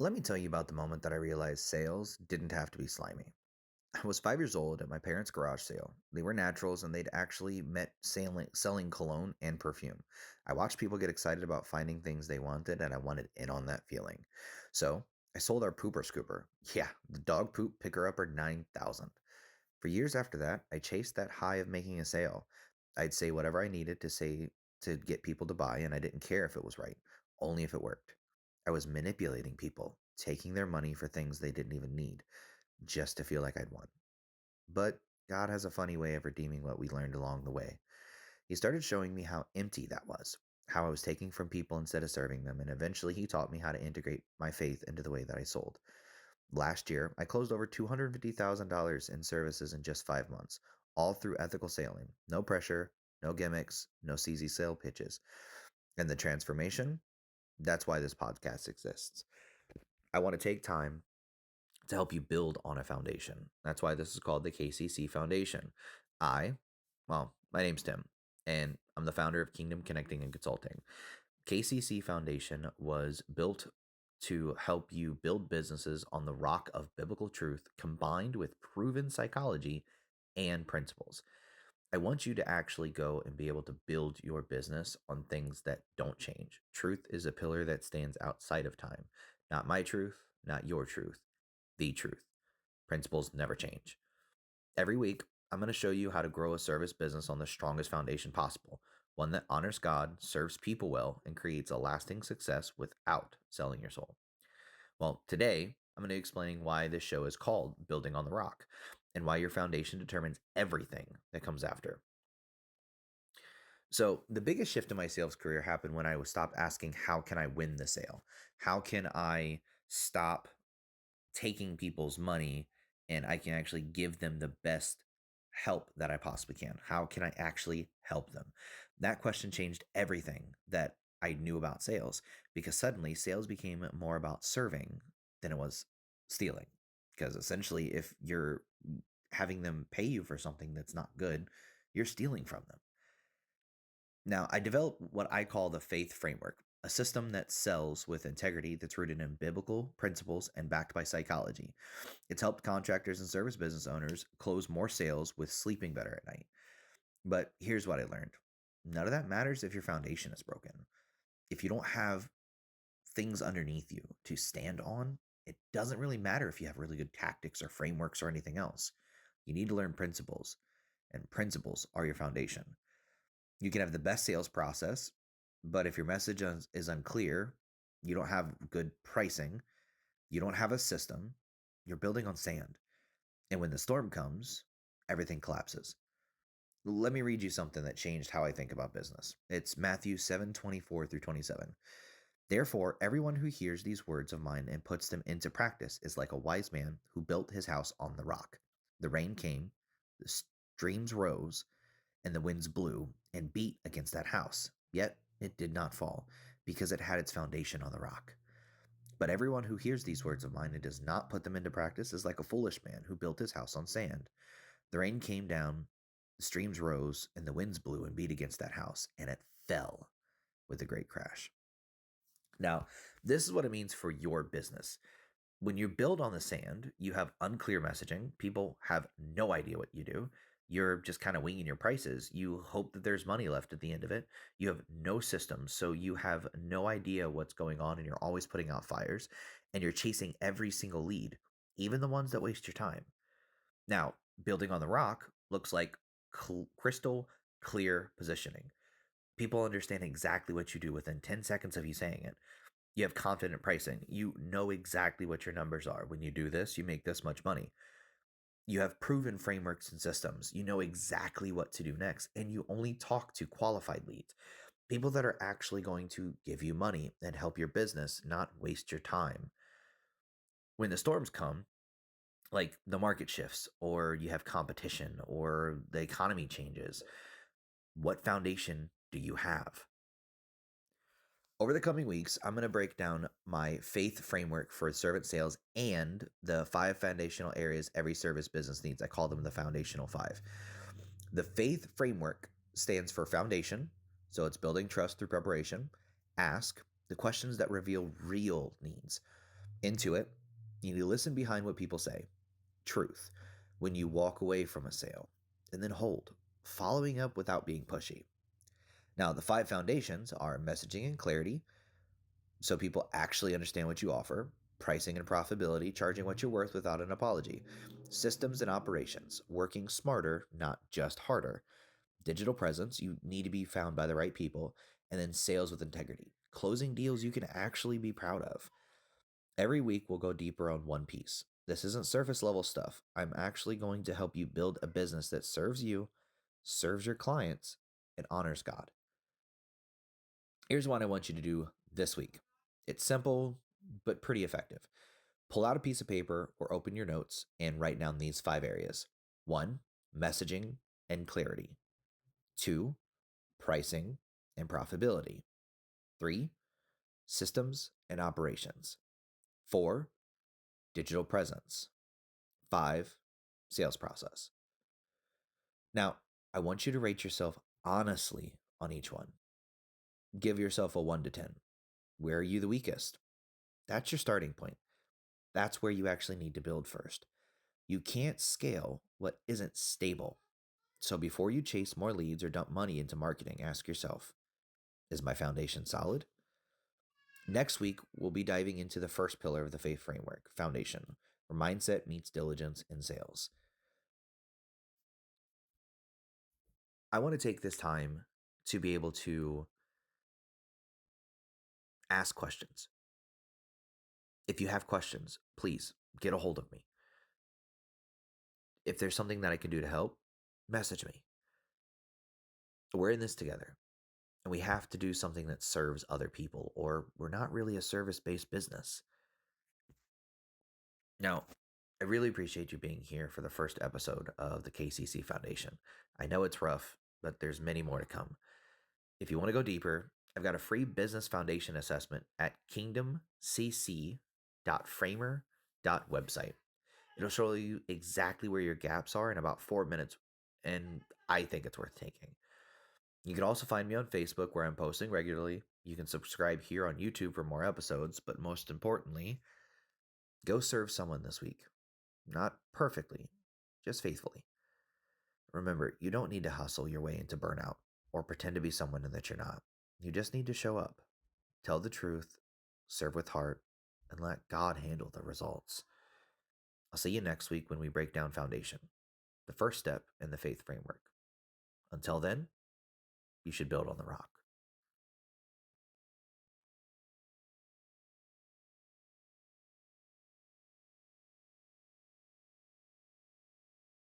Let me tell you about the moment that I realized sales didn't have to be slimy. I was 5 years old at my parents' garage sale. They were naturals and they'd actually met selling cologne and perfume. I watched people get excited about finding things they wanted and I wanted in on that feeling. So I sold our pooper scooper. Yeah, the dog poop picker upper 9,000. For years after that, I chased that high of making a sale. I'd say whatever I needed to say to get people to buy, and I didn't care if it was right, only if it worked. I was manipulating people, taking their money for things they didn't even need, just to feel like I'd won. But God has a funny way of redeeming what we learned along the way. He started showing me how empty that was, how I was taking from people instead of serving them, and eventually he taught me how to integrate my faith into the way that I sold. Last year, I closed over $250,000 in services in just 5 months, all through ethical selling. No pressure, no gimmicks, no CZ sale pitches. And the transformation? That's why this podcast exists. I want to take time to help you build on a foundation. That's why this is called the KCC Foundation. I, my name's Tim, and I'm the founder of Kingdom Connecting and Consulting. KCC Foundation was built to help you build businesses on the rock of biblical truth combined with proven psychology and principles. I want you to actually go and be able to build your business on things that don't change. Truth is a pillar that stands outside of time. Not my truth, not your truth, the truth. Principles never change. Every week, I'm going to show you how to grow a service business on the strongest foundation possible, one that honors God, serves people well, and creates a lasting success without selling your soul. Well, today, I'm going to explain why this show is called Building on the Rock and why your foundation determines everything that comes after. So, the biggest shift in my sales career happened when I was stopped asking, how can I win the sale? How can I stop taking people's money and I can actually give them the best help that I possibly can? How can I actually help them? That question changed everything that I knew about sales because suddenly sales became more about serving than it was stealing. Because essentially, if you're having them pay you for something that's not good, you're stealing from them. Now, I developed what I call the faith framework, a system that sells with integrity that's rooted in biblical principles and backed by psychology. It's helped contractors and service business owners close more sales with sleeping better at night. But here's what I learned: none of that matters if your foundation is broken. If you don't have things underneath you to stand on, it doesn't really matter if you have really good tactics or frameworks or anything else. You need to learn principles, and principles are your foundation. You can have the best sales process, but if your message is unclear, you don't have good pricing, you don't have a system, you're building on sand. And when the storm comes, everything collapses. Let me read you something that changed how I think about business. It's Matthew 7:24 through 27. Therefore, everyone who hears these words of mine and puts them into practice is like a wise man who built his house on the rock. The rain came, the streams rose, and the winds blew and beat against that house. Yet it did not fall, because it had its foundation on the rock. But everyone who hears these words of mine and does not put them into practice is like a foolish man who built his house on sand. The rain came down, the streams rose, and the winds blew and beat against that house, and it fell with a great crash. Now, this is what it means for your business. When you build on the sand, you have unclear messaging. People have no idea what you do. You're just kind of winging your prices. You hope that there's money left at the end of it. You have no system, so you have no idea what's going on, and you're always putting out fires, and you're chasing every single lead, even the ones that waste your time. Now, building on the rock looks like crystal clear positioning. People understand exactly what you do within 10 seconds of you saying it. You have confident pricing. You know exactly what your numbers are. When you do this, you make this much money. You have proven frameworks and systems. You know exactly what to do next. And you only talk to qualified leads, people that are actually going to give you money and help your business, not waste your time. When the storms come, like the market shifts, or you have competition, or the economy changes, what foundation do you have? Over the coming weeks, I'm going to break down my faith framework for servant sales and the 5 foundational areas every service business needs. I call them the foundational 5. The faith framework stands for foundation, so it's building trust through preparation. Ask the questions that reveal real needs. Into it, you need to listen behind what people say. Truth. When you walk away from a sale. And then hold. Following up without being pushy. Now, the 5 foundations are messaging and clarity, so people actually understand what you offer, pricing and profitability, charging what you're worth without an apology, systems and operations, working smarter, not just harder, digital presence, you need to be found by the right people, and then sales with integrity, closing deals you can actually be proud of. Every week, we'll go deeper on one piece. This isn't surface level stuff. I'm actually going to help you build a business that serves you, serves your clients, and honors God. Here's what I want you to do this week. It's simple, but pretty effective. Pull out a piece of paper or open your notes and write down these 5 areas. 1, messaging and clarity. 2, pricing and profitability. 3, systems and operations. 4, digital presence. 5, sales process. Now, I want you to rate yourself honestly on each one. Give yourself a 1 to 10. Where are you the weakest? That's your starting point. That's where you actually need to build first. You can't scale what isn't stable. So before you chase more leads or dump money into marketing, ask yourself, is my foundation solid? Next week, we'll be diving into the first pillar of the faith framework, foundation, where mindset meets diligence in sales. I want to take this time to be able to ask questions. If you have questions, please get a hold of me. If there's something that I can do to help, message me. We're in this together, and we have to do something that serves other people, or we're not really a service-based business. Now, I really appreciate you being here for the first episode of the KCC Foundation. I know it's rough, but there's many more to come. If you want to go deeper, I've got a free business foundation assessment at kingdomcc.framer.website. It'll show you exactly where your gaps are in about 4 minutes, and I think it's worth taking. You can also find me on Facebook where I'm posting regularly. You can subscribe here on YouTube for more episodes, but most importantly, go serve someone this week. Not perfectly, just faithfully. Remember, you don't need to hustle your way into burnout or pretend to be someone that you're not. You just need to show up, tell the truth, serve with heart, and let God handle the results. I'll see you next week when we break down foundation, the first step in the faith framework. Until then, you should build on the rock.